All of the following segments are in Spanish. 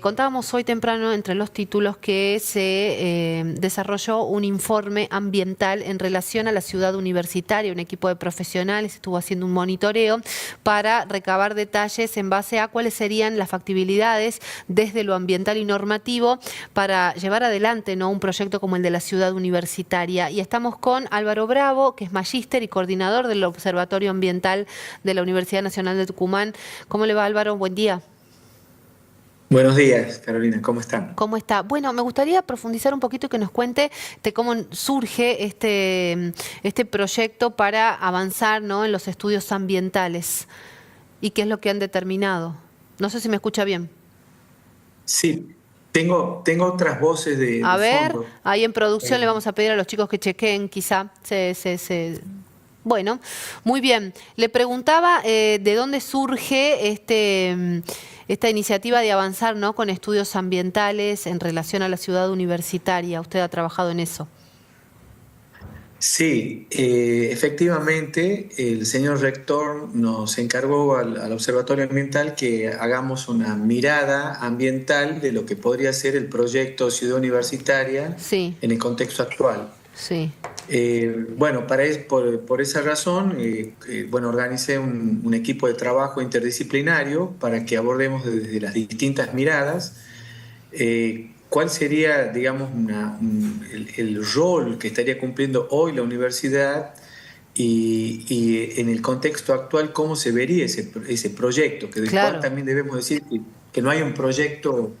Contábamos hoy temprano entre los títulos que se desarrolló un informe ambiental en relación a la ciudad universitaria. Un equipo de profesionales estuvo haciendo un monitoreo para recabar detalles en base a cuáles serían las factibilidades desde lo ambiental y normativo para llevar adelante, ¿no?, un proyecto como el de la ciudad universitaria. Y estamos con Álvaro Bravo, que es magíster y coordinador del Observatorio Ambiental de la Universidad Nacional de Tucumán. ¿Cómo le va, Álvaro? Buen día. Buenos días, Carolina, ¿cómo están? ¿Cómo está? Bueno, me gustaría profundizar un poquito y que nos cuente de cómo surge este proyecto para avanzar, ¿no?, en los estudios ambientales y qué es lo que han determinado. No sé si me escucha bien. Sí, tengo otras voces A de ver, fondo. ahí en producción le Eh, vamos a pedir a los chicos que chequeen, quizá. Bueno, muy bien. Le preguntaba de dónde surge esta iniciativa de avanzar, ¿no?, con estudios ambientales en relación a la ciudad universitaria. Usted ha trabajado en eso. sí, efectivamente, el señor rector nos encargó al Observatorio Ambiental que hagamos una mirada ambiental de lo que podría ser el proyecto Ciudad Universitaria Sí, en el contexto actual. sí. Bueno, por esa razón, bueno, organicé un equipo de trabajo interdisciplinario para que abordemos desde las distintas miradas cuál sería, digamos, el rol que estaría cumpliendo hoy la universidad y en el contexto actual cómo se vería ese proyecto, que del cual Claro, también debemos decir que no hay un proyecto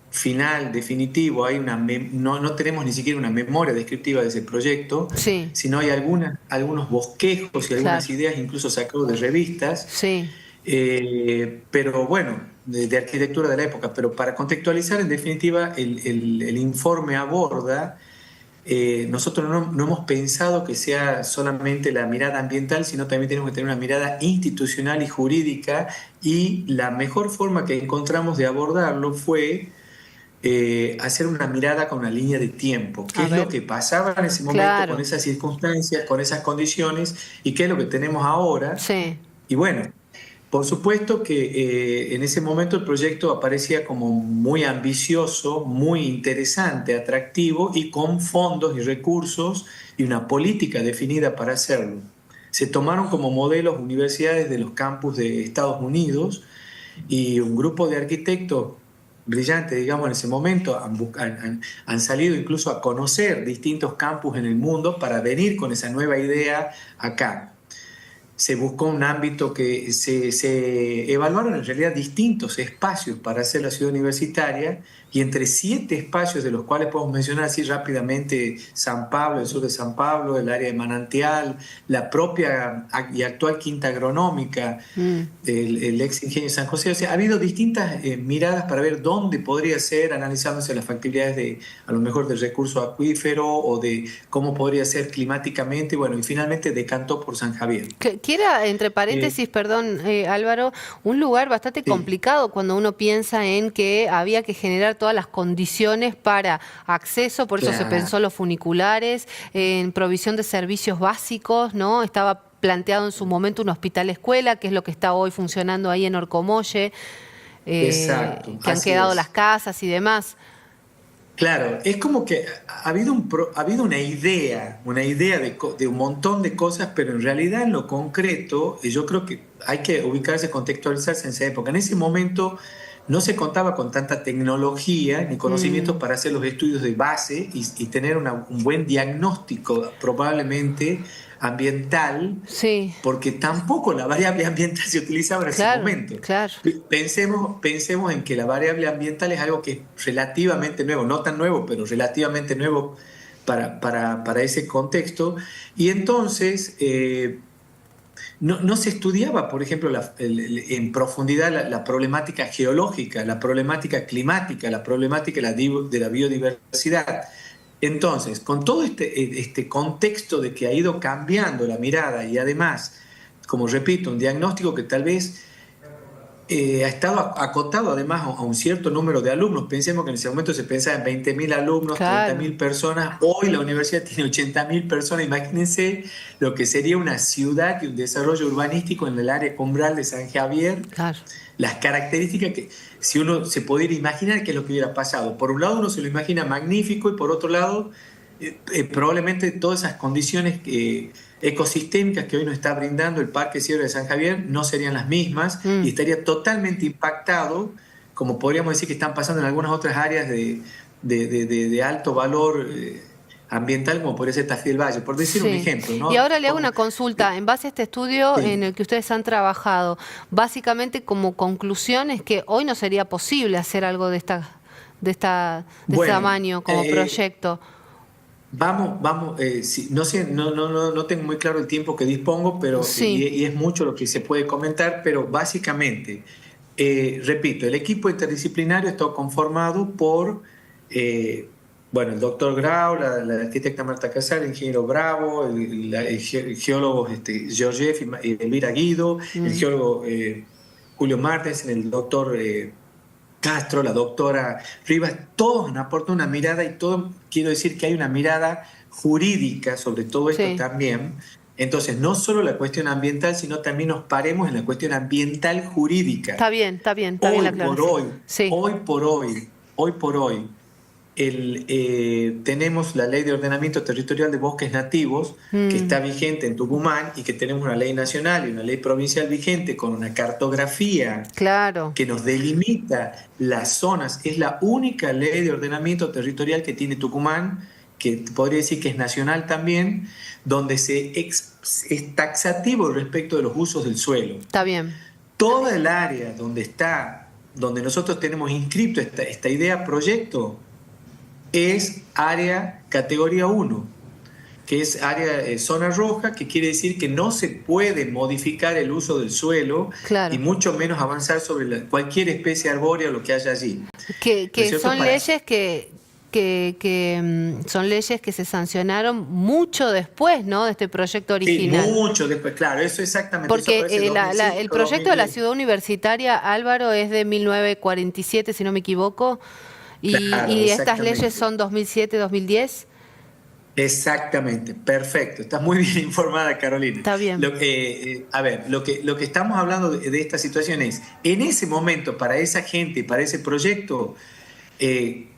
final, definitivo, no tenemos ni siquiera una memoria descriptiva de ese proyecto, sí, sino hay algunos bosquejos y algunas claro, ideas incluso sacados de revistas, sí. pero bueno, de arquitectura de la época. Pero para contextualizar, en definitiva, el informe aborda, nosotros no hemos pensado que sea solamente la mirada ambiental, sino también tenemos que tener una mirada institucional y jurídica, y la mejor forma que encontramos de abordarlo fue hacer una mirada con una línea de tiempo. ¿Qué A es lo ver, que pasaba en ese momento con claro, esas circunstancias, con esas condiciones, y qué es lo que tenemos ahora? sí. Y bueno, por supuesto que en ese momento el proyecto aparecía como muy ambicioso, muy interesante, atractivo y con fondos y recursos y una política definida para hacerlo. Se tomaron como modelos universidades de los campus de Estados Unidos y un grupo de arquitectos brillantes, digamos, en ese momento han salido incluso a conocer distintos campus en el mundo para venir con esa nueva idea acá. Se buscó un ámbito que se evaluaron en realidad distintos espacios para hacer la ciudad universitaria, y entre 7 espacios, de los cuales podemos mencionar así rápidamente San Pablo, el sur de San Pablo, el área de Manantial, la propia y actual Quinta Agronómica, Mm. el ex Ingenio San José. O sea, ha habido distintas miradas para ver dónde podría ser, analizándose las factibilidades de, a lo mejor, del recurso acuífero o de cómo podría ser climáticamente. Bueno, y finalmente decantó por San Javier. Que era, entre Eh, paréntesis, perdón, Álvaro, un lugar bastante sí, complicado cuando uno piensa en que había que generar todas las condiciones para acceso, por eso se claro, pensó los funiculares, en provisión de servicios básicos, ¿no? Estaba planteado en su momento un hospital escuela, que es lo que está hoy funcionando ahí en Orcomolle, exacto, que han así quedado las es. casas y demás. Claro, es como que ha habido una idea de un montón de cosas, pero en realidad en lo concreto, y yo creo que hay que ubicarse, contextualizarse en esa época. En ese momento no se contaba con tanta tecnología ni conocimientos Mm, para hacer los estudios de base y tener un buen diagnóstico probablemente ambiental, sí, porque tampoco la variable ambiental se utilizaba en ese claro, momento. claro. Pensemos en que la variable ambiental es algo que es relativamente nuevo, no tan nuevo, pero relativamente nuevo para ese contexto. Y entonces no se estudiaba, por ejemplo, en profundidad la problemática geológica, la problemática climática, la problemática de la biodiversidad. Entonces, con todo este contexto de que ha ido cambiando la mirada y además, como repito, un diagnóstico que tal vez ha estado acotado además a un cierto número de alumnos. Pensemos que en ese momento se pensaba en 20.000 alumnos, Claro. 30.000 personas. Hoy la universidad tiene 80.000 personas. Imagínense lo que sería una ciudad y un desarrollo urbanístico en el área umbral de San Javier. Claro. Las características que, si uno se pudiera imaginar qué es lo que hubiera pasado. Por un lado uno se lo imagina magnífico y por otro lado probablemente todas esas condiciones ecosistémicas que hoy nos está brindando el Parque Sierra de San Javier no serían las mismas y estaría totalmente impactado, como podríamos decir que están pasando en algunas otras áreas de alto valor ambiental, como podría ser Tafí del Valle, por decir un Sí. ejemplo, Y ¿no? ahora le hago una consulta. En base a este estudio en Sí. el que ustedes han trabajado, básicamente como conclusión es que hoy no sería posible hacer algo de este Bueno, tamaño como proyecto. vamos, sí, no sé, no tengo muy claro el tiempo que dispongo, pero Sí, y es mucho lo que se puede comentar, pero básicamente, repito, el equipo interdisciplinario está conformado por, bueno, el doctor Grau, la arquitecta Marta Casar, el ingeniero Bravo, el geólogo Georgiev y Elvira Guido, el mm, geólogo Julio Martens, el doctor Castro, la doctora Rivas, todos nos aportan una mirada y todo, quiero decir que hay una mirada jurídica sobre todo esto sí. también. Entonces, no solo la cuestión ambiental, sino también nos paremos en la cuestión ambiental jurídica. Está bien, está bien, está bien la Hoy por aclaración. hoy, Sí. hoy por hoy, hoy por hoy, tenemos la Ley de Ordenamiento Territorial de Bosques Nativos, que Mm, está vigente en Tucumán, y que tenemos una ley nacional y una ley provincial vigente con una cartografía claro. que nos delimita las zonas. Es la única ley de ordenamiento territorial que tiene Tucumán, que podría decir que es nacional también, donde es taxativo respecto de los usos del suelo. Está bien. Toda el área donde nosotros tenemos inscrito esta idea proyecto, es área categoría 1, que es área zona roja, que quiere decir que no se puede modificar el uso del suelo y Claro. mucho menos avanzar sobre cualquier especie arbórea o lo que haya allí. ¿No es Que cierto? son leyes que son leyes que se sancionaron mucho después, ¿no? De este proyecto Sí, original. mucho después, claro, eso exactamente, eso Porque aparece el 2005, proyecto de la 2010. ciudad universitaria, Álvaro, es de 1947, si no me equivoco, Claro, y estas leyes exactamente. son 2007, 2010. Exactamente, perfecto. Estás muy bien informada, Carolina. Está bien. A ver, lo que estamos hablando de esta situación es, en ese momento, para esa gente, para ese proyecto,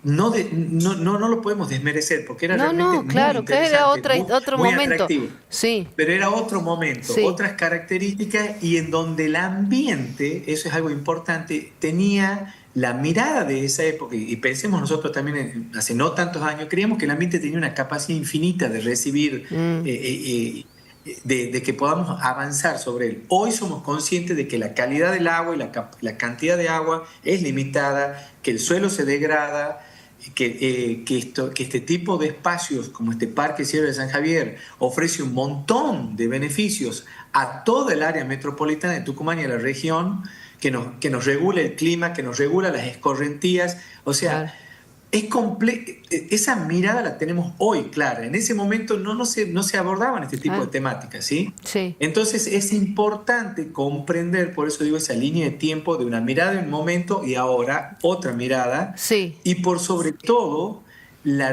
no lo podemos desmerecer, porque era No, realmente no, muy claro, que era interesante, muy, otro muy momento. atractivo. Sí, Pero era otro momento, sí, otras características y en donde el ambiente, eso es algo importante, tenía la mirada de esa época, y pensemos nosotros también, hace no tantos años, creíamos que el ambiente tenía una capacidad infinita de recibir, mm, de que podamos avanzar sobre él. Hoy somos conscientes de que la calidad del agua y la cantidad de agua es limitada, que el suelo se degrada, que este tipo de espacios como este Parque Sierra de San Javier ofrece un montón de beneficios a toda el área metropolitana de Tucumán y a la región, que nos regula el clima, que nos regula las escorrentías, o sea, claro. esa mirada la tenemos hoy clara. En ese momento no se abordaban este tipo de Ah, temáticas, ¿sí? sí, Entonces es importante comprender, por eso digo, esa línea de tiempo de una mirada en un momento y ahora otra mirada, sí, y por sobre todo la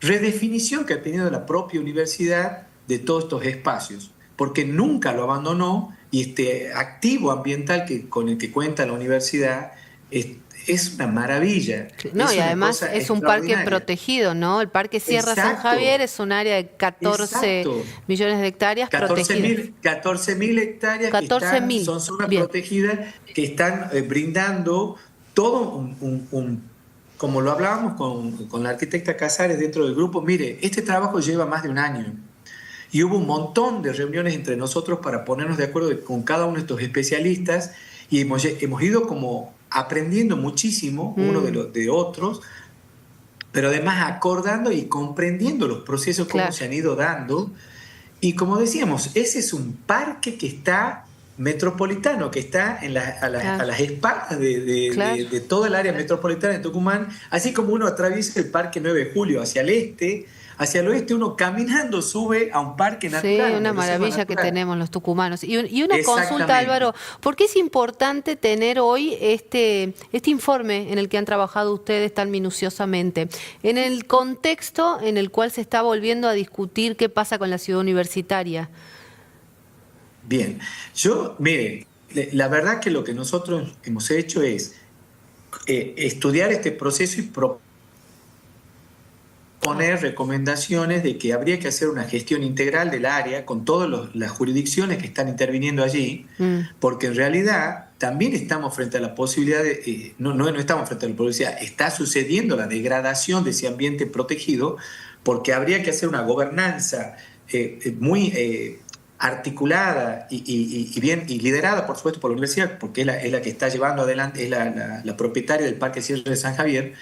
redefinición que ha tenido la propia universidad de todos estos espacios, porque nunca lo abandonó y este activo ambiental con el que cuenta la universidad es una maravilla, no, es y una además cosa es un parque extraordinaria. protegido, ¿no? El Parque Sierra San Javier Exacto, es un área de 14 exacto. millones de hectáreas catorce protegidas. mil 14.000 hectáreas que 14.000. son zonas Bien. protegidas, que están brindando todo como lo hablábamos con la arquitecta Casares dentro del grupo. Mire, este trabajo lleva más de un año y hubo un montón de reuniones entre nosotros para ponernos de acuerdo con cada uno de estos especialistas y hemos ido como aprendiendo muchísimo uno Mm, de otros, pero además acordando y comprendiendo los procesos, cómo claro. se han ido dando. Y como decíamos, ese es un parque que está metropolitano que está a las espaldas de toda el área metropolitana de Tucumán, así como uno atraviesa el Parque 9 de Julio hacia el este, hacia el oeste, uno caminando sube a un parque natural. Sí, una maravilla que tenemos los tucumanos. Y una consulta, Álvaro, ¿por qué es importante tener hoy este informe en el que han trabajado ustedes tan minuciosamente? En el contexto en el cual se está volviendo a discutir qué pasa con la ciudad universitaria. Bien, mire, la verdad que lo que nosotros hemos hecho es estudiar este proceso y poner recomendaciones de que habría que hacer una gestión integral del área con todas las jurisdicciones que están interviniendo allí, porque en realidad también estamos frente a la posibilidad de, no estamos frente a la posibilidad, está sucediendo la degradación de ese ambiente protegido, porque habría que hacer una gobernanza muy articulada y liderada, por supuesto, por la universidad, porque es la que está llevando adelante, es la propietaria del Parque Sierra de San Javier,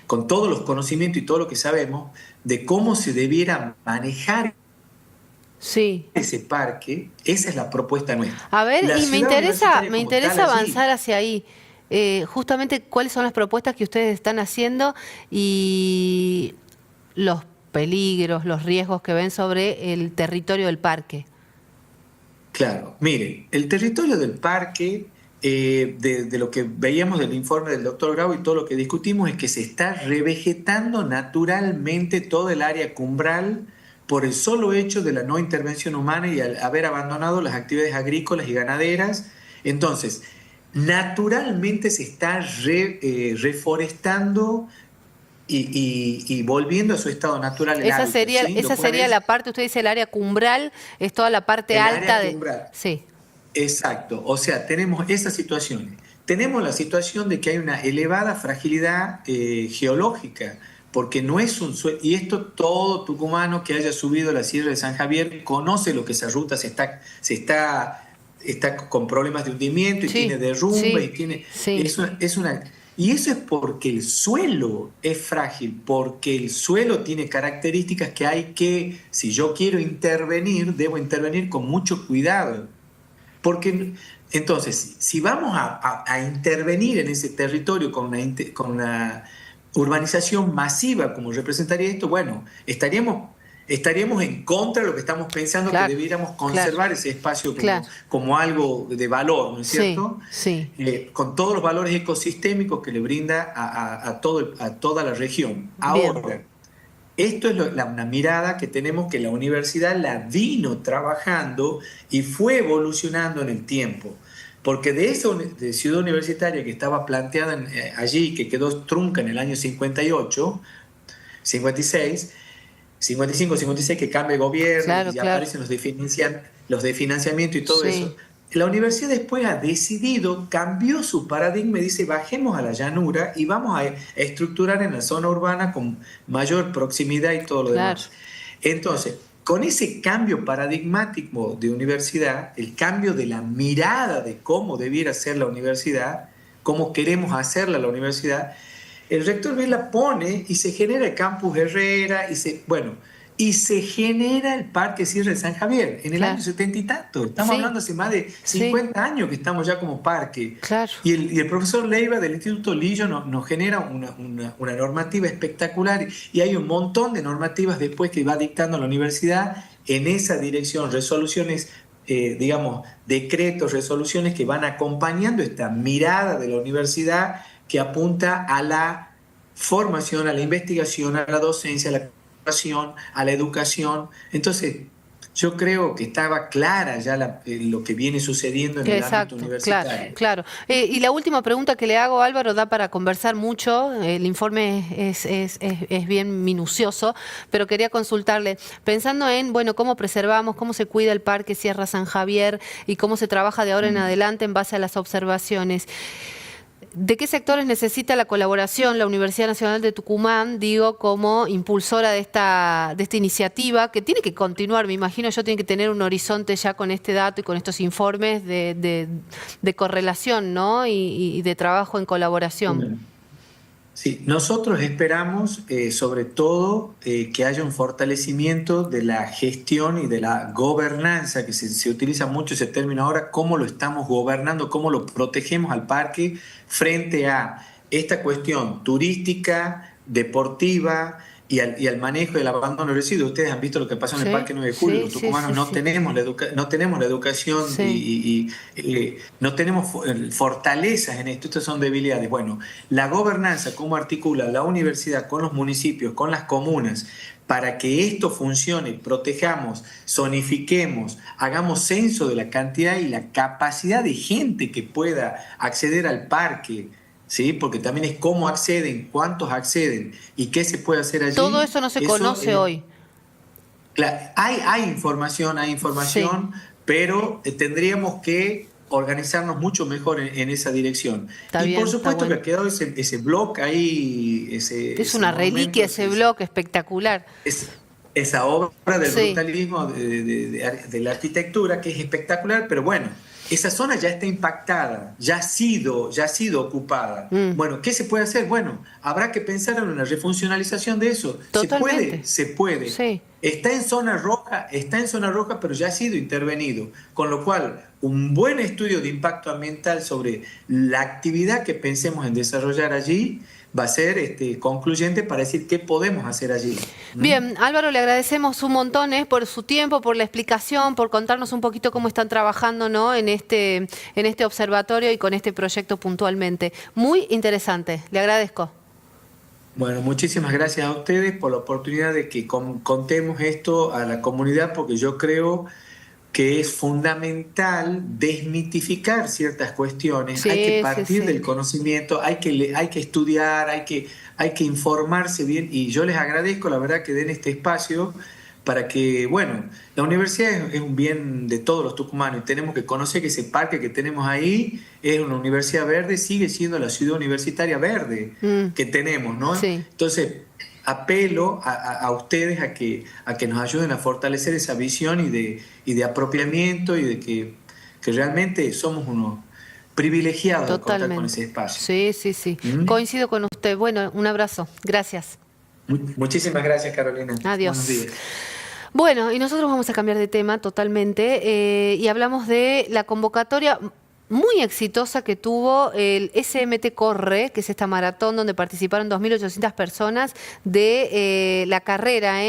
con todos los conocimientos y todo lo que sabemos de cómo se debiera manejar ese parque. Esa es la propuesta nuestra. A ver, y me interesa avanzar hacia ahí. Justamente, ¿cuáles son las propuestas que ustedes están haciendo y los peligros, los riesgos que ven sobre el territorio del parque? Claro, miren, el territorio del parque, de lo que veíamos del informe del doctor Grau y todo lo que discutimos, es que se está revegetando naturalmente todo el área cumbral por el solo hecho de la no intervención humana y al haber abandonado las actividades agrícolas y ganaderas. Entonces, naturalmente se está reforestando y volviendo a su estado natural. Esa sería la parte, usted dice el área cumbral, es toda la parte alta de... Sí. Exacto, o sea, tenemos esas situaciones. Tenemos la situación de que hay una elevada fragilidad geológica, porque no es un suelo, y esto todo tucumano que haya subido la Sierra de San Javier conoce lo que esa ruta se está con problemas de hundimiento y tiene derrumbes y tiene... Y eso es porque el suelo es frágil, porque el suelo tiene características que hay que, si yo quiero intervenir, debo intervenir con mucho cuidado. Porque entonces, si vamos a intervenir en ese territorio con una urbanización masiva como representaría esto, bueno, estaríamos en contra de lo que estamos pensando, que debiéramos conservar ese espacio como algo de valor, ¿no es cierto? Sí. Con todos los valores ecosistémicos que le brinda a toda la región. Ahora, esto es una mirada que tenemos, que la universidad la vino trabajando y fue evolucionando en el tiempo. Porque de esa ciudad universitaria que estaba planteada allí, que quedó trunca en el año 58, 56, 55, 56, que cambia el gobierno, aparecen los de financiamiento y todo eso. La universidad después ha decidido, cambió su paradigma y dice, bajemos a la llanura y vamos a estructurar en la zona urbana con mayor proximidad y todo lo demás. Entonces, con ese cambio paradigmático de universidad, el cambio de la mirada de cómo debiera ser la universidad, cómo queremos hacerla la universidad, el rector Vela pone y se genera el campus Herrera y se genera el Parque Sierra de San Javier en el año 70 y tanto. Estamos hablando hace más de 50 años que estamos ya como parque. Y el profesor Leiva del Instituto Lillo nos genera una normativa espectacular y hay un montón de normativas después que va dictando la universidad en esa dirección, resoluciones, decretos, resoluciones que van acompañando esta mirada de la universidad que apunta a la formación, a la investigación, a la docencia, a la educación, a la educación. Entonces, yo creo que estaba clara ya lo que viene sucediendo en el ámbito universitario. Claro. Y la última pregunta que le hago, Álvaro, da para conversar mucho. El informe es bien minucioso, pero quería consultarle, pensando en, cómo preservamos, cómo se cuida el Parque Sierra San Javier y cómo se trabaja de ahora en adelante en base a las observaciones. ¿De qué sectores necesita la colaboración la Universidad Nacional de Tucumán, como impulsora de esta iniciativa, que tiene que continuar, me imagino yo, tiene que tener un horizonte ya con este dato y con estos informes de correlación, ¿no? y de trabajo en colaboración? Sí, nosotros esperamos sobre todo que haya un fortalecimiento de la gestión y de la gobernanza, que se utiliza mucho ese término ahora, cómo lo estamos gobernando, cómo lo protegemos al parque frente a esta cuestión turística, deportiva y al manejo del abandono de residuos. Ustedes han visto lo que pasó en el Sí, Parque 9 de Julio, sí, los sí, tucumanos sí, no sí. tenemos no tenemos la educación Sí. no tenemos fortalezas en esto, estas son debilidades. Bueno, la gobernanza, cómo articula la universidad con los municipios, con las comunas, para que esto funcione, protejamos, zonifiquemos, hagamos censo de la cantidad y la capacidad de gente que pueda acceder al parque, ¿sí? Porque también es cómo acceden, cuántos acceden y qué se puede hacer Todo allí. eso no se Eso conoce hoy. hay Sí, información, pero tendríamos que organizarnos mucho mejor en esa dirección. está Y por bien, está supuesto que bueno. ha quedado ese blog ahí, Es ese una reliquia monumento, ese blog espectacular. esa obra del Sí, brutalismo de la arquitectura, que es espectacular, pero bueno, esa zona ya está impactada, ya ha sido ocupada. mm, Bueno, ¿qué se puede hacer? Bueno, habrá que pensar en una refuncionalización de eso. ¿Se puede? totalmente. Se puede. Sí, Está en zona roja, pero ya ha sido intervenido. Con lo cual, un buen estudio de impacto ambiental sobre la actividad que pensemos en desarrollar allí va a ser concluyente para decir qué podemos hacer allí. ¿Mm? bien, Álvaro, le agradecemos un montón, por su tiempo, por la explicación, por contarnos un poquito cómo están trabajando, ¿no? En este observatorio y con este proyecto puntualmente. Muy interesante, le agradezco. Bueno, muchísimas gracias a ustedes por la oportunidad de que contemos esto a la comunidad, porque yo creo que es fundamental desmitificar ciertas cuestiones. Hay que Sí, sí, partir sí. del conocimiento, hay que estudiar, hay que informarse bien, y yo les agradezco la verdad que den este espacio para que, bueno, la universidad es un bien de todos los tucumanos y tenemos que conocer que ese parque que tenemos ahí es una universidad verde, sigue siendo la ciudad universitaria verde Mm, que tenemos, ¿no? sí, Entonces, apelo a ustedes a que nos ayuden a fortalecer esa visión y de apropiamiento y de que realmente somos unos privilegiados de contar con ese totalmente. espacio. Sí, sí, sí. ¿Mm? Coincido con usted. Bueno, un abrazo. Gracias. Muchísimas gracias, Carolina. Buenos Adiós. días. Bueno, y nosotros vamos a cambiar de tema totalmente y hablamos de la convocatoria muy exitosa que tuvo el SMT Corre, que es esta maratón donde participaron 2.800 personas de la carrera,